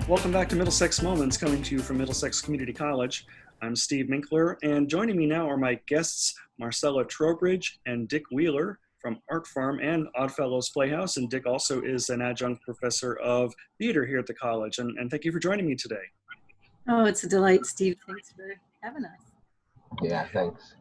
Welcome back to Middlesex Moments, coming to you from Middlesex Community College. I'm Steve Minkler, and joining me now are my guests, Marcella Trowbridge and Dick Wheeler from ArtFarm and Oddfellows Playhouse. And Dick also is an adjunct professor of theater here at the college. And thank you for joining me today. Oh, it's a delight, Steve. Thanks for having us. Yeah, thanks.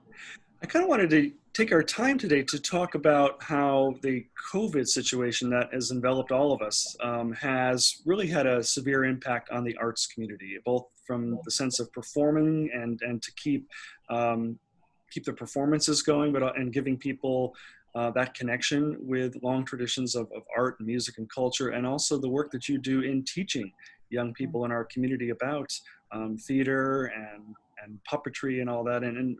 I kind of wanted to take our time today to talk about how the COVID situation that has enveloped all of us has really had a severe impact on the arts community, both from the sense of performing and to keep the performances going, and giving people that connection with long traditions of art and music and culture, and also the work that you do in teaching young people in our community about theater and puppetry and all that. And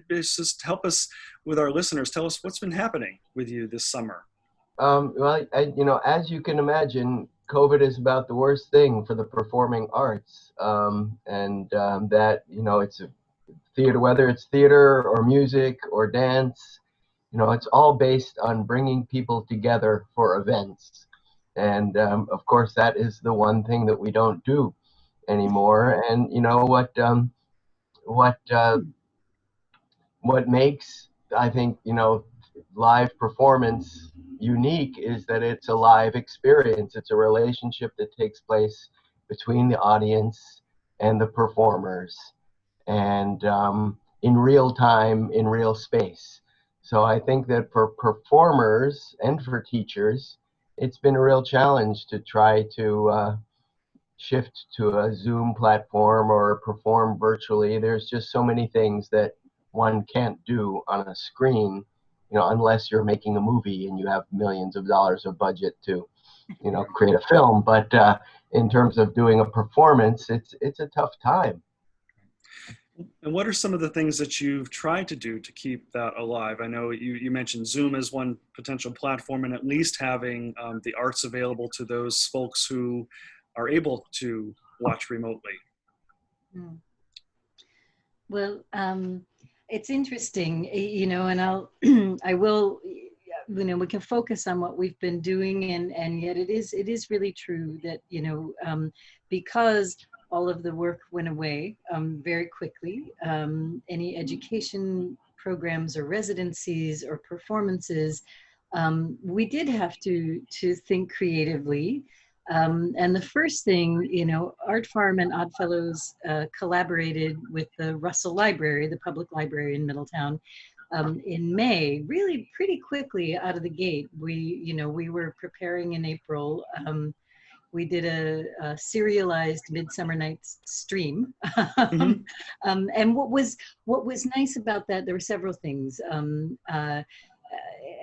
it's just help us with our listeners. Tell us what's been happening with you this summer. Well, as you can imagine, COVID is about the worst thing for the performing arts. It's a theater, whether it's theater or music or dance, it's all based on bringing people together for events. And of course, that is the one thing that we don't do anymore. And what makes, I think, live performance unique is that it's a live experience. It's a relationship that takes place between the audience and the performers, and in real time, in real space. So I think that for performers and for teachers, it's been a real challenge to try to shift to a Zoom platform or perform virtually. There's just so many things that one can't do on a screen, unless you're making a movie and you have millions of dollars of budget to, create a film. But in terms of doing a performance, it's a tough time. And what are some of the things that you've tried to do to keep that alive? I know you mentioned Zoom as one potential platform, and at least having the arts available to those folks who are able to watch remotely. Well, it's interesting, and I will, we can focus on what we've been doing, and yet it is really true that, because all of the work went away very quickly, any education programs or residencies or performances, we did have to think creatively. And the first thing, ArtFarm and Oddfellows collaborated with the Russell Library, the public library in Middletown, in May, really pretty quickly out of the gate. We were preparing in April. We did a serialized Midsummer Night's stream. And what was nice about that, there were several things.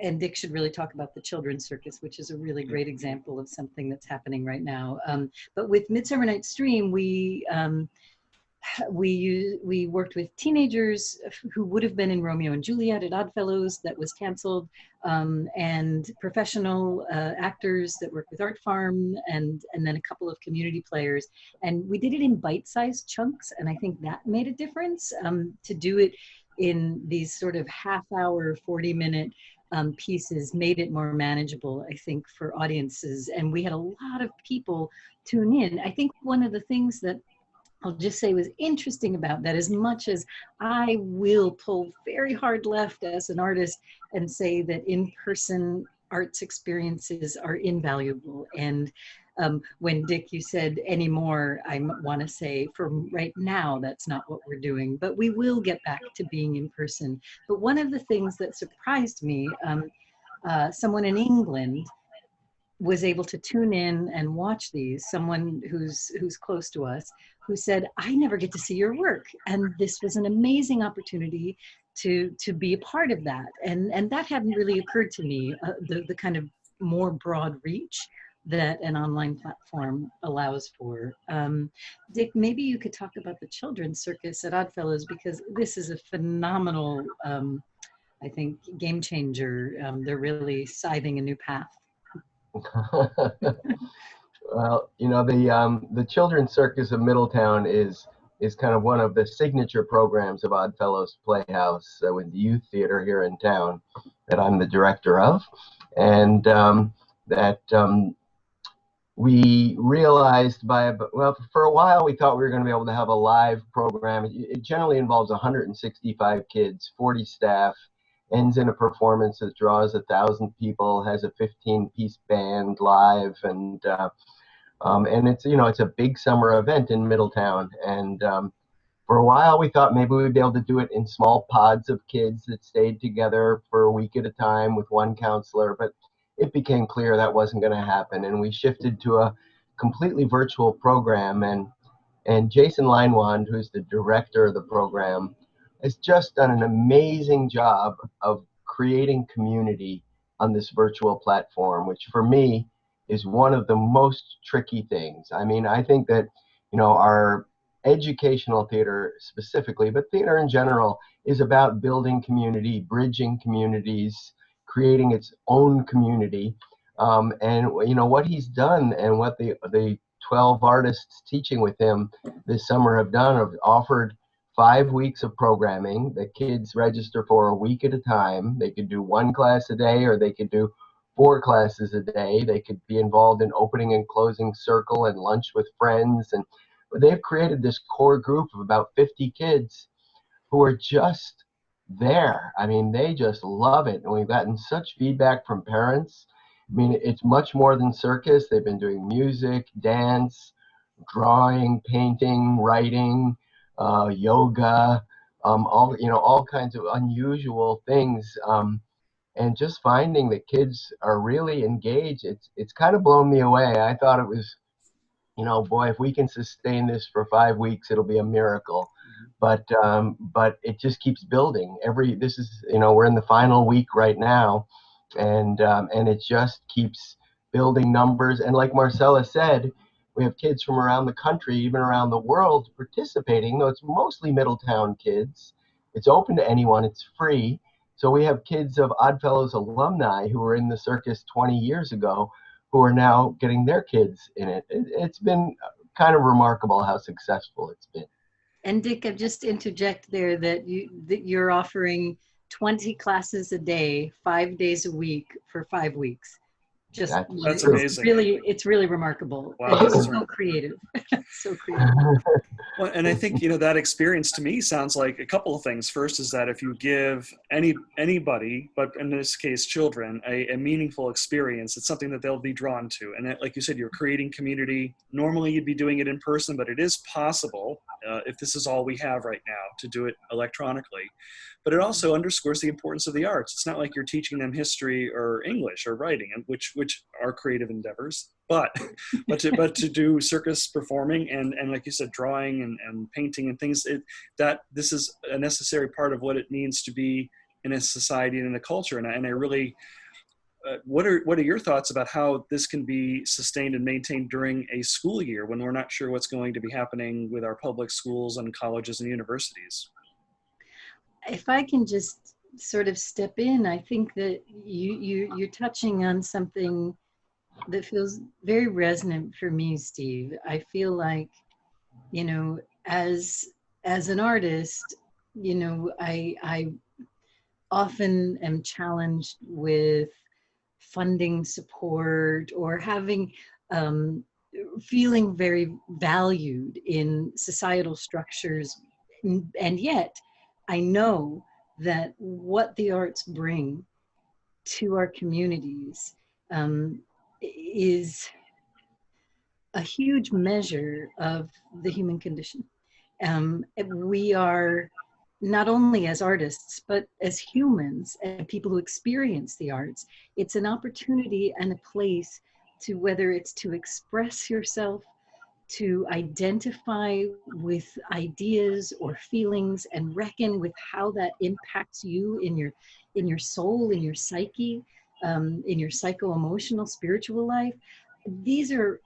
And Dick should really talk about the Children's Circus, which is a really great example of something that's happening right now. But with Midsummer Night's Stream, we worked with teenagers who would have been in Romeo and Juliet at Oddfellows that was canceled, and professional actors that work with ArtFarm, and then a couple of community players. And we did it in bite-sized chunks, and I think that made a difference. To do it in these sort of half-hour, 40-minute pieces made it more manageable, I think, for audiences. And we had a lot of people tune in. I think one of the things that I'll just say was interesting about that, as much as I will pull very hard left as an artist and say that in-person arts experiences are invaluable. And when Dick, you said anymore, I want to say for right now, that's not what we're doing, but we will get back to being in person. But one of the things that surprised me, someone in England was able to tune in and watch these, someone who's close to us, who said, I never get to see your work. And this was an amazing opportunity to be a part of that. And that hadn't really occurred to me, the kind of more broad reach that an online platform allows for. Dick, maybe you could talk about the Children's Circus at Oddfellows, because this is a phenomenal, I think, game changer. They're really scything a new path. Well, the Children's Circus of Middletown is kind of one of the signature programs of Oddfellows Playhouse with the youth theater here in town that I'm the director of, and that we realized well, for a while we thought we were going to be able to have a live program. It generally involves 165 kids, 40 staff, ends in a performance that draws 1,000 people, has a 15-piece band live, and it's, you know, it's a big summer event in Middletown. And for a while we thought maybe we'd be able to do it in small pods of kids that stayed together for a week at a time with one counselor, but it became clear that wasn't going to happen, and we shifted to a completely virtual program. And Jason Leinwand, who's the director of the program, has just done an amazing job of creating community on this virtual platform, which for me is one of the most tricky things. I mean, I think that, you know, our educational theater specifically, but theater in general, is about building community, bridging communities, creating its own community. And you know what he's done, and what the 12 artists teaching with him this summer have done, have offered 5 weeks of programming that kids register for a week at a time. They could do one class a day, or they could do 4 classes a day. They could be involved in opening and closing circle and lunch with friends. And they've created this core group of about 50 kids who are just there. I mean, they just love it. And we've gotten such feedback from parents. I mean, it's much more than Circus. They've been doing music, dance, drawing, painting, writing, yoga, all, you know, all kinds of unusual things. And just finding that kids are really engaged, it's kind of blown me away. I thought it was, you know, boy, if we can sustain this for 5 weeks, it'll be a miracle. But it just keeps building. This is, you know, we're in the final week right now, and it just keeps building numbers. And like Marcella said, we have kids from around the country, even around the world, participating. Though it's mostly Middletown kids. It's open to anyone. It's free. So we have kids of Oddfellows alumni who were in the Circus 20 years ago, who are now getting their kids in it. It's been kind of remarkable how successful it's been. And Dick, I've just interject there that you're offering 20 classes a day, 5 days a week for 5 weeks. Just that's amazing. It's really remarkable. Wow, and it's so creative. So creative. Well, and I think, you know, that experience to me sounds like a couple of things. First is that if you give anybody, but in this case children, a meaningful experience, it's something that they'll be drawn to. And like you said, you're creating community. Normally you'd be doing it in person, but it is possible, if this is all we have right now, to do it electronically. But it also underscores the importance of the arts. It's not like you're teaching them history or English or writing, which are creative endeavors, but to do circus performing and like you said, drawing and painting and things, that this is a necessary part of what it means to be in a society and in a culture. And I really, what are your thoughts about how this can be sustained and maintained during a school year when we're not sure what's going to be happening with our public schools and colleges and universities? If I can just sort of step in, I think that you're touching on something that feels very resonant for me, Steve. I feel like, you know, as an artist, you know, I often am challenged with funding support or having feeling very valued in societal structures, and yet I know that what the arts bring to our communities is a huge measure of the human condition. We are, not only as artists, but as humans and people who experience the arts, it's an opportunity and a place to, whether it's to express yourself, to identify with ideas or feelings and reckon with how that impacts you in your soul, in your psyche, in your psycho-emotional, spiritual life. These are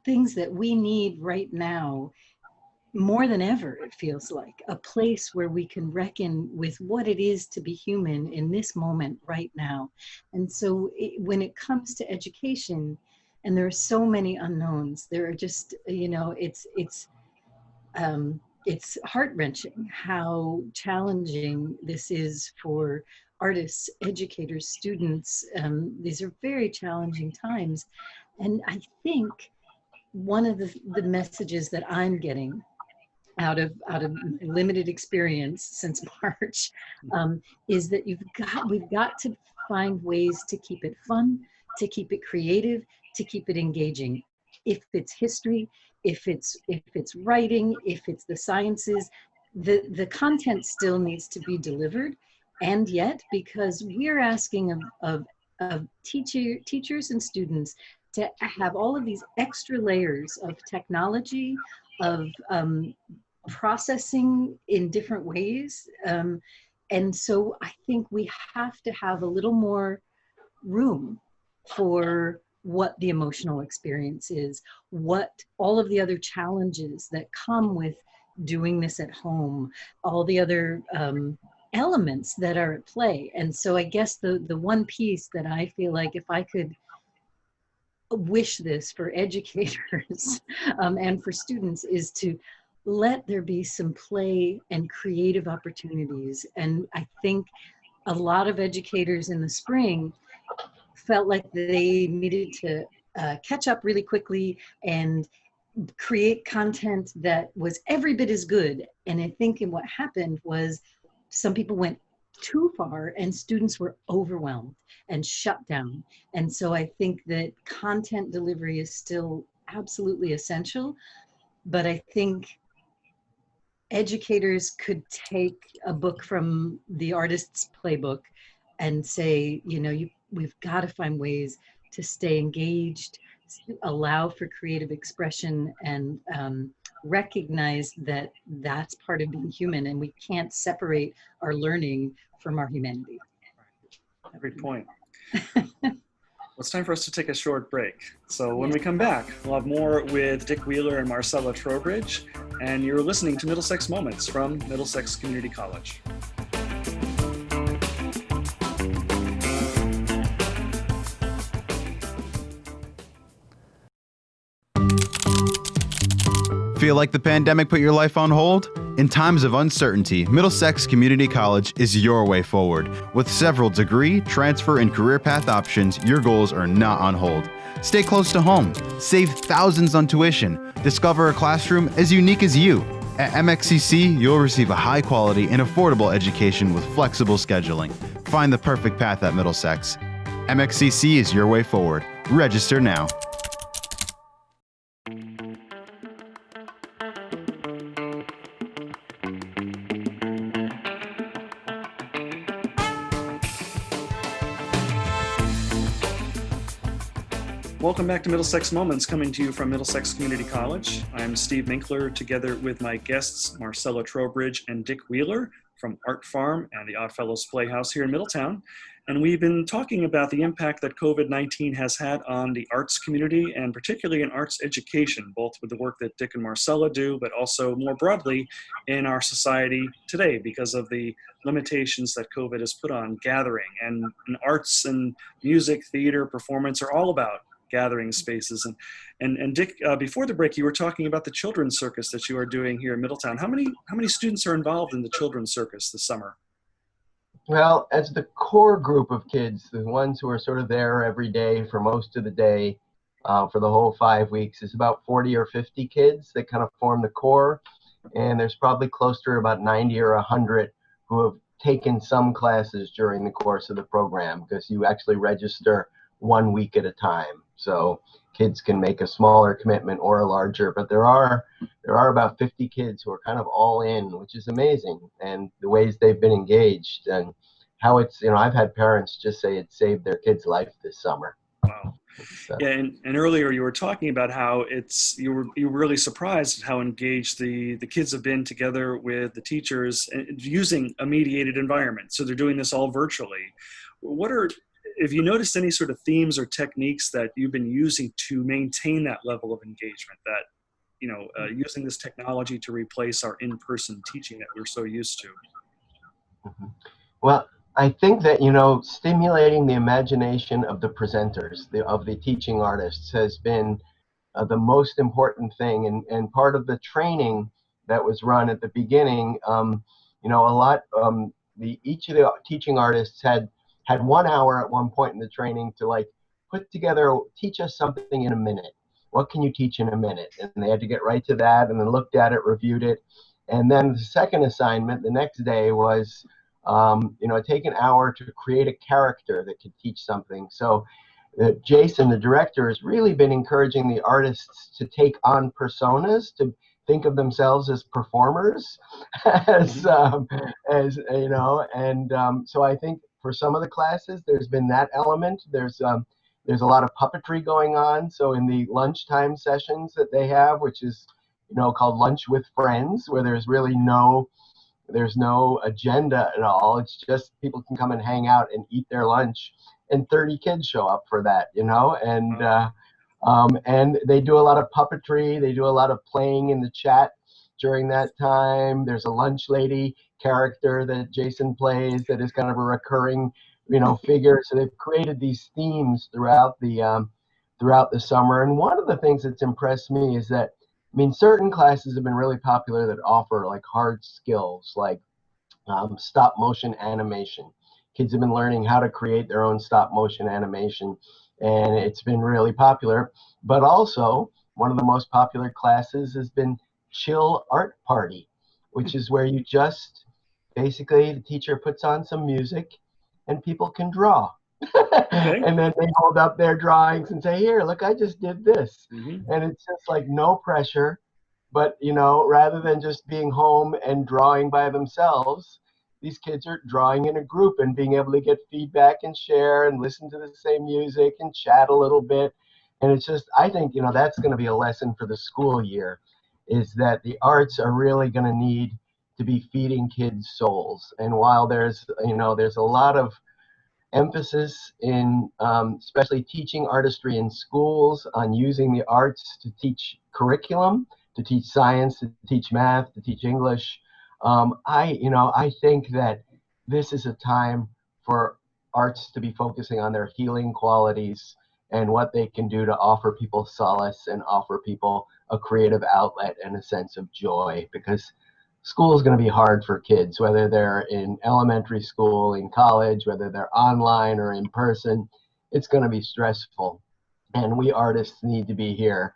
things that we need right now more than ever. It feels like a place where we can reckon with what it is to be human in this moment right now. And so when it comes to education, and there are so many unknowns, there are just, you know, it's heart-wrenching how challenging this is for artists, educators, students. These are very challenging times. And I think one of the messages that I'm getting out of limited experience since March, is that we've got to find ways to keep it fun, to keep it creative, to keep it engaging. If it's history, if it's writing, if it's the sciences, the content still needs to be delivered. And yet, because we're asking of teachers and students to have all of these extra layers of technology, of processing in different ways. And so I think we have to have a little more room for what the emotional experience is, what all of the other challenges that come with doing this at home, all the other elements that are at play. And so I guess the one piece that I feel like if I could wish this for educators and for students is to let there be some play and creative opportunities. And I think a lot of educators in the spring felt like they needed to catch up really quickly and create content that was every bit as good. And I think what happened was some people went too far and students were overwhelmed and shut down. And so I think that content delivery is still absolutely essential, but I think educators could take a book from the artist's playbook and say, we've got to find ways to stay engaged, allow for creative expression, and recognize that that's part of being human, and we can't separate our learning from our humanity. Great point. Well, it's time for us to take a short break. So when we come back, we'll have more with Dick Wheeler and Marcella Trowbridge, and you're listening to Middlesex Moments from Middlesex Community College. Feel like the pandemic put your life on hold? In times of uncertainty, Middlesex Community College is your way forward. With several degree, transfer, and career path options, your goals are not on hold. Stay close to home. Save thousands on tuition. Discover a classroom as unique as you. At MXCC, you'll receive a high-quality and affordable education with flexible scheduling. Find the perfect path at Middlesex. MXCC is your way forward. Register now. Welcome back to Middlesex Moments, coming to you from Middlesex Community College. I'm Steve Minkler, together with my guests, Marcella Trowbridge and Dick Wheeler from ArtFarm and the Oddfellows Playhouse here in Middletown. And we've been talking about the impact that COVID-19 has had on the arts community, and particularly in arts education, both with the work that Dick and Marcella do, but also more broadly in our society today because of the limitations that COVID has put on gathering. And arts and music, theater, performance are all about gathering spaces. And Dick, before the break, you were talking about the children's circus that you are doing here in Middletown. How many students are involved in the children's circus this summer? Well, as the core group of kids, the ones who are sort of there every day for most of the day, for the whole 5 weeks, is about 40 or 50 kids that kind of form the core. And there's probably close to about 90 or 100 who have taken some classes during the course of the program, because you actually register 1 week at a time. So kids can make a smaller commitment or a larger, but there are about 50 kids who are kind of all in, which is amazing. And the ways they've been engaged and how it's, I've had parents just say it saved their kid's life this summer. Wow. Yeah, and earlier you were talking about how you were really surprised at how engaged the kids have been together with the teachers and using a mediated environment. So they're doing this all virtually. Have you noticed any sort of themes or techniques that you've been using to maintain that level of engagement, that, using this technology to replace our in-person teaching that we're so used to? Mm-hmm. Well, I think that, stimulating the imagination of the presenters, of the teaching artists, has been the most important thing. And part of the training that was run at the beginning, each of the teaching artists had 1 hour at one point in the training to teach us something in a minute. What can you teach in a minute? And they had to get right to that, and then looked at it, reviewed it. And then the second assignment the next day was, take an hour to create a character that could teach something. So Jason, the director, has really been encouraging the artists to take on personas, to think of themselves as performers, so I think for some of the classes, there's been that element. There's a lot of puppetry going on. So in the lunchtime sessions that they have, which is, called Lunch with Friends, where there's no agenda at all. It's just people can come and hang out and eat their lunch, and 30 kids show up for that, and they do a lot of puppetry. They do a lot of playing in the chat during that time. There's a lunch lady character that Jason plays that is kind of a recurring, figure. So they've created these themes throughout the summer. And one of the things that's impressed me is that, certain classes have been really popular that offer like hard skills, like stop motion animation. Kids have been learning how to create their own stop motion animation, and it's been really popular. But also, one of the most popular classes has been Chill Art Party, which is where you just, basically, the teacher puts on some music and people can draw. Okay. And then they hold up their drawings and say, here, look, I just did this. Mm-hmm. And it's just like no pressure, but, rather than just being home and drawing by themselves, these kids are drawing in a group and being able to get feedback and share and listen to the same music and chat a little bit. And it's just, I think, that's going to be a lesson for the school year, is that the arts are really going to need to be feeding kids' souls. And while there's a lot of emphasis in especially teaching artistry in schools on using the arts to teach curriculum, to teach science, to teach math, to teach English, I think that this is a time for arts to be focusing on their healing qualities and what they can do to offer people solace and offer people a creative outlet and a sense of joy, because school is going to be hard for kids, whether they're in elementary school, in college, whether they're online or in person. It's going to be stressful. And we artists need to be here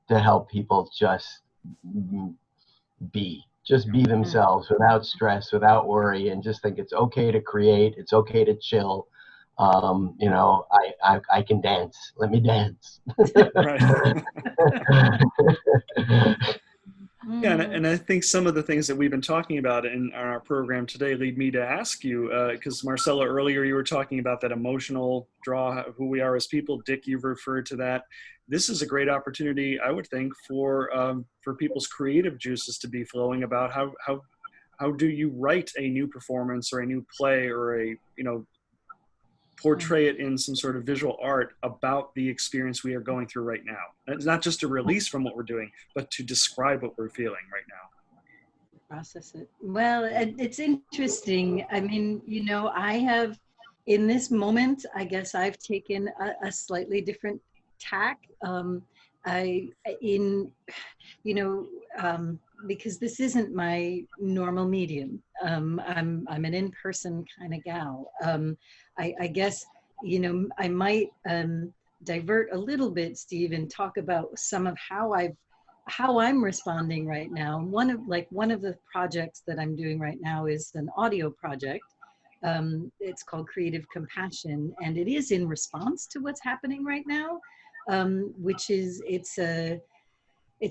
to help people just be themselves without stress, without worry, and just think it's okay to create. It's okay to chill. I can dance. Let me dance. Yeah, and I think some of the things that we've been talking about in our program today lead me to ask you, because Marcella, earlier you were talking about that emotional draw, who we are as people. Dick, you've referred to that. This is a great opportunity, I would think, for people's creative juices to be flowing about how do you write a new performance or a new play or portray it in some sort of visual art about the experience we are going through right now. And it's not just a release from what we're doing, but to describe what we're feeling right now. Process it. Well, it's interesting. I have, in this moment, I guess I've taken a slightly different tack. Because this isn't my normal medium. I'm an in-person kind of gal. I guess, I might divert a little bit, Steve, and talk about some of how I'm responding right now. One of the projects that I'm doing right now is an audio project. It's called Creative Compassion, and it is in response to what's happening right now, which is, it's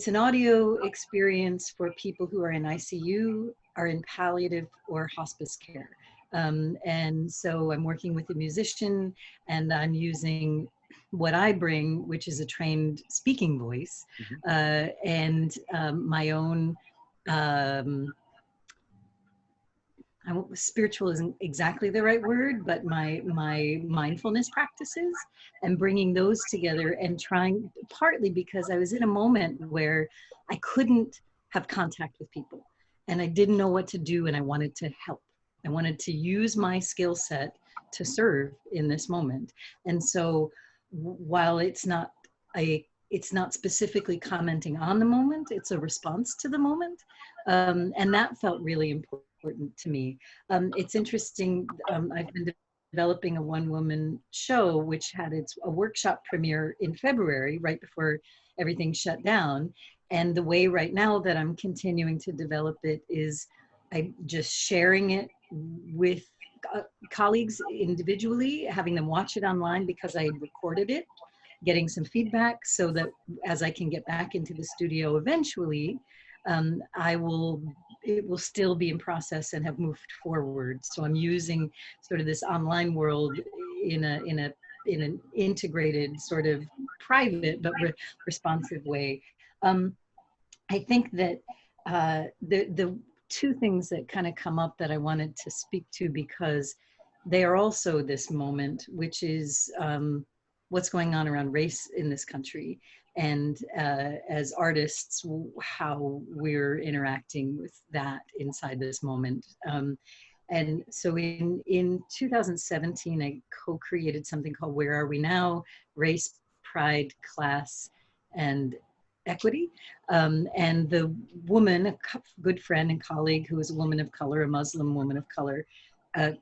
an audio experience for people who are in ICU, are in palliative or hospice care. And so I'm working with a musician, and I'm using what I bring, which is a trained speaking voice, and my own, spiritual isn't exactly the right word, but my mindfulness practices, and bringing those together and trying, partly because I was in a moment where I couldn't have contact with people and I didn't know what to do, and I wanted to help. I wanted to use my skill set to serve in this moment. And so while it's not specifically commenting on the moment, it's a response to the moment. And that felt really important to me. It's interesting. I've been developing a one-woman show, which had a workshop premiere in February, right before everything shut down. And the way right now that I'm continuing to develop it is I'm just sharing it with colleagues individually, having them watch it online because I recorded it, getting some feedback so that as I can get back into the studio eventually, it will still be in process and have moved forward. So I'm using sort of this online world in an integrated sort of private but responsive way. I think that the two things that kind of come up that I wanted to speak to, because they are also this moment, which is what's going on around race in this country, and as artists, how we're interacting with that inside this moment. And so in 2017, I co-created something called Where Are We Now? Race, Pride, Class, and Equity. And the woman, a good friend and colleague who is a woman of color, a Muslim woman of color,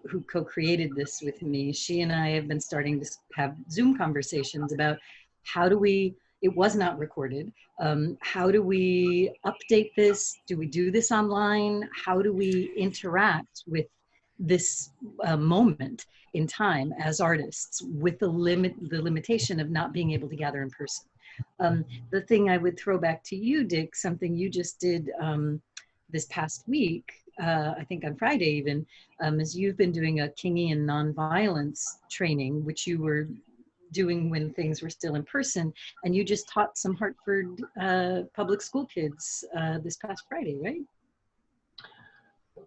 who co-created this with me, she and I have been starting to have Zoom conversations about how do we, it was not recorded, how do we update this? Do we do this online? How do we interact with this moment in time as artists with the limitation of not being able to gather in person? The thing I would throw back to you, Dick, something you just did this past week, I think on Friday even, is you've been doing a Kingian nonviolence training, which you were doing when things were still in person, and you just taught some Hartford public school kids this past Friday, right?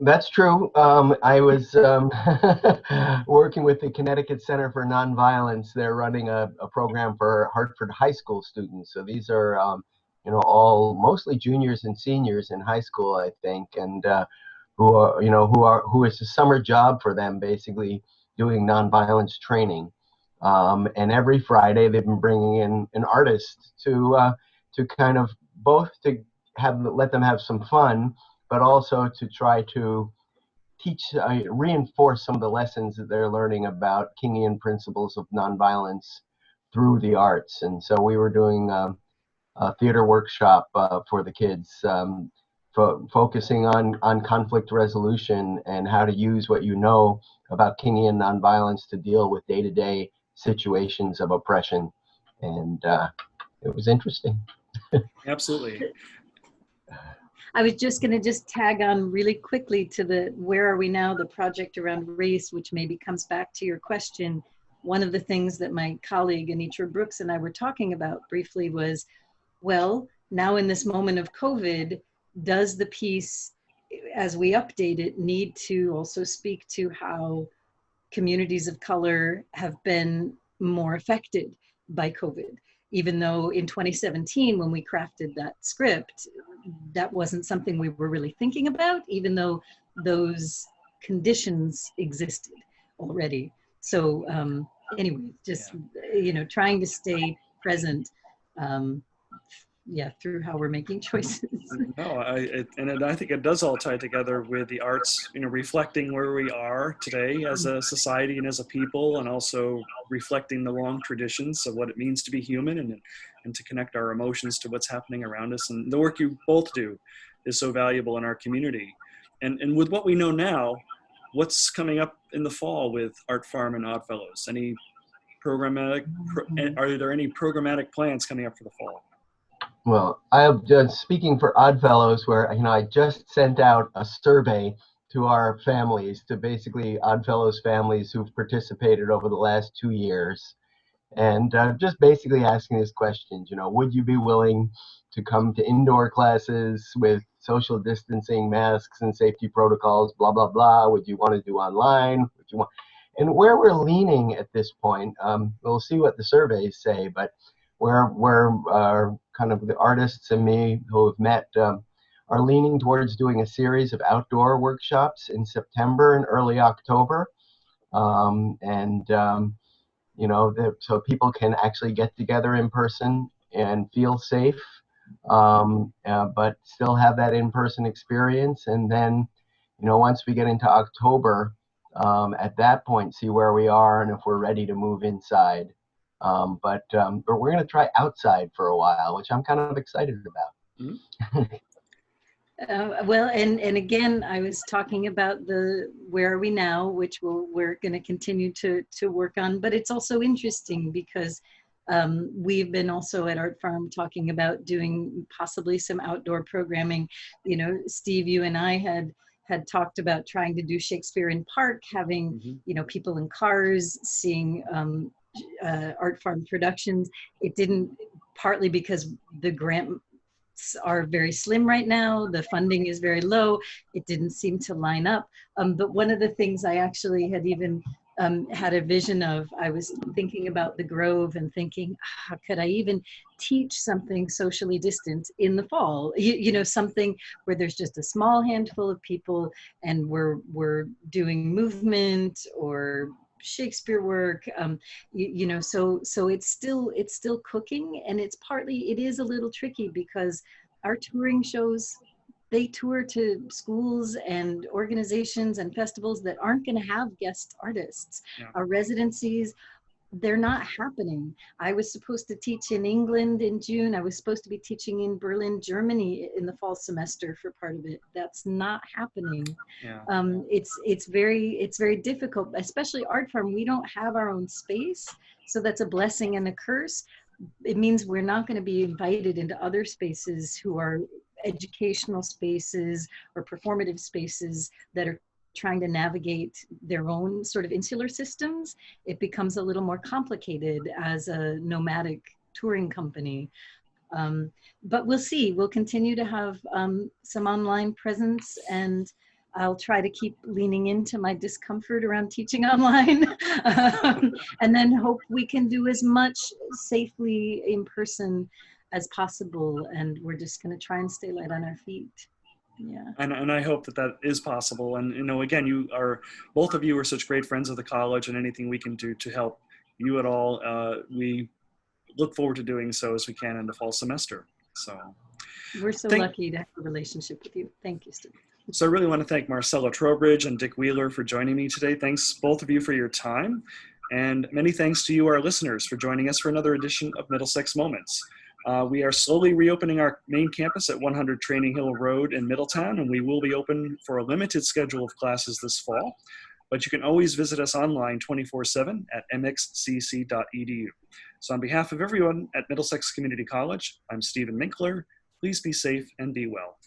That's true. I was working with the Connecticut Center for Nonviolence. They're running a program for Hartford high school students. So these are, all mostly juniors and seniors in high school, I think, and who is a summer job for them, basically doing nonviolence training. And every Friday they've been bringing in an artist to kind of both to let them have some fun, but also to try to reinforce some of the lessons that they're learning about Kingian principles of nonviolence through the arts. And so we were doing a theater workshop for the kids, focusing on conflict resolution and how to use what you know about Kingian nonviolence to deal with day-to-day situations of oppression. And it was interesting. Absolutely. I was just going to tag on really quickly to the Where Are We Now, the project around race, which maybe comes back to your question. One of the things that my colleague Anitra Brooks and I were talking about briefly was, well, now in this moment of COVID, does the piece, as we update it, need to also speak to how communities of color have been more affected by COVID? Even though in 2017, when we crafted that script, that wasn't something we were really thinking about, even though those conditions existed already. So anyway, just, trying to stay present, through how we're making choices. No, I think it does all tie together with the arts, reflecting where we are today as a society and as a people, and also reflecting the long traditions of what it means to be human and to connect our emotions to what's happening around us. And the work you both do is so valuable in our community. And with what we know now, what's coming up in the fall with ArtFarm and Oddfellows? Are there any programmatic plans coming up for the fall? Well, I'm just speaking for Oddfellows, where I just sent out a survey to our families, to basically Oddfellows families who've participated over the last 2 years, and just basically asking these questions. Would you be willing to come to indoor classes with social distancing, masks, and safety protocols? Blah blah blah. Would you want to do online? Would you want? And where we're leaning at this point, we'll see what the surveys say, but where kind of the artists and me who have met are leaning towards doing a series of outdoor workshops in September and early October, so people can actually get together in person and feel safe, but still have that in-person experience. And then, once we get into October, at that point, see where we are and if we're ready to move inside. But we're going to try outside for a while, which I'm kind of excited about. Mm-hmm. Well, and again, I was talking about the where are we now, which we're going to continue to work on. But it's also interesting because we've been also at ArtFarm talking about doing possibly some outdoor programming. You know, Steve, you and I had talked about trying to do Shakespeare in Park, having people in cars seeing ArtFarm productions. It didn't, partly because the grant are very slim right now. The funding is very low. It didn't seem to line up. But one of the things I actually had even had a vision of, I was thinking about the Grove and thinking, could I even teach something socially distant in the fall? You know, something where there's just a small handful of people and we're doing movement or Shakespeare work, so it's still cooking, and it is a little tricky because our touring shows, they tour to schools and organizations and festivals that aren't going to have guest artists. Yeah. Our residencies, they're not happening. I was supposed to teach in England in June. I was supposed to be teaching in Berlin, Germany in the fall semester for part of it. That's not happening. Yeah. It's very difficult, especially ArtFarm. We don't have our own space, so that's a blessing and a curse. It means we're not going to be invited into other spaces who are educational spaces or performative spaces that are trying to navigate their own sort of insular systems. It becomes a little more complicated as a nomadic touring company. But we'll see. We'll continue to have some online presence, and I'll try to keep leaning into my discomfort around teaching online, and then hope we can do as much safely in person as possible. And we're just going to try and stay light on our feet. Yeah. And I hope that is possible. And, again, both of you are such great friends of the college, and anything we can do to help you at all, we look forward to doing so as we can in the fall semester. So we're so lucky to have a relationship with you. Thank you, Steve. So I really want to thank Marcella Trowbridge and Dick Wheeler for joining me today. Thanks both of you for your time. And many thanks to you, our listeners, for joining us for another edition of Middlesex Moments. We are slowly reopening our main campus at 100 Training Hill Road in Middletown, and we will be open for a limited schedule of classes this fall. But you can always visit us online 24/7 at mxcc.edu. So on behalf of everyone at Middlesex Community College, I'm Stephen Minkler. Please be safe and be well.